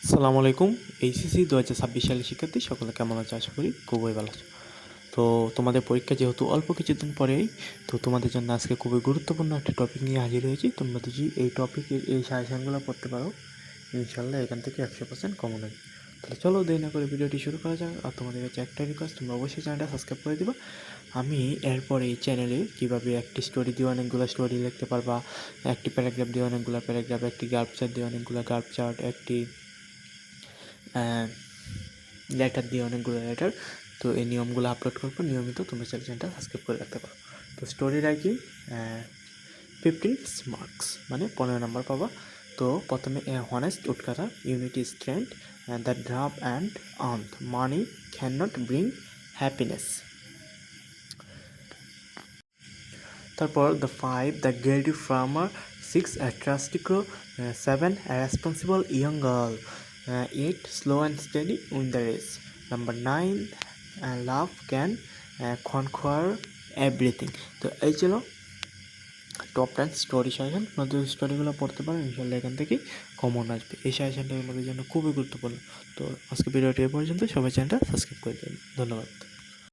আসসালামু আলাইকুম। এইচএসসি 2026 সালের শিক্ষার্থী সকলে কেমন আছো? আশা করি খুবই ভালো আছো। তো তোমাদের পরীক্ষা যেহেতু অল্প কিছুদিন পরেই, তো তোমাদের জন্য আজকে খুবই গুরুত্বপূর্ণ একটা টপিক নিয়ে হাজির হয়েছি। তোমরা যদি এই টপিকের এই সাজেশনগুলো পড়তে পারো, ইনশাল্লাহ এখান থেকে 100% কমন হবে। তাহলে চলো দেরি না করে ভিডিওটি শুরু করা যাক। আর তোমাদের কাছে একটা রিকোয়েস্ট, তোমরা অবশ্যই চ্যানেলটা সাবস্ক্রাইব করে দিবা। আমি এরপরে এই চ্যানেলে কীভাবে একটি স্টোরি দিয়ে অনেকগুলো স্টোরি লিখতে পারবা, একটি প্যারাগ্রাফ দিয়ে অনেকগুলো প্যারাগ্রাফ, একটি গাল্প চার্ট দিয়ে অনেকগুলো গাল্প চার্ট, একটি লেটার দিয়ে অনেকগুলো লেটার, তো এই নিয়মগুলো আপলোড করবো নিয়মিত। তোমরা চ্যানেলটা সাবস্ক্রাইব করে রাখতে পারো। তো স্টোরি রাইটিং 15 মার্কস মানে 15 নম্বর পাবা। তো প্রথমে honest woodcutter, unity strength, the draft and earth, money can not bring happiness. তারপর the 5 the guilty farmer, 6 trusty crow, 7 responsible young girl, 8 slow and steady win the race, number 9 love can conquer everything. তো এই ছিল top 10 story suggestion. আপনাদের স্টোরিগুলো পড়তে পারেন, ইনশাল্লাহ এখান থেকেই কমন আসবে। এই সাজেশনটা আমাদের জন্য খুবই গুরুত্বপূর্ণ। তো আজকে ভিডিওটি এ পর্যন্ত। সবাই চ্যানেলটা সাবস্ক্রাইব করে দেবেন। ধন্যবাদ।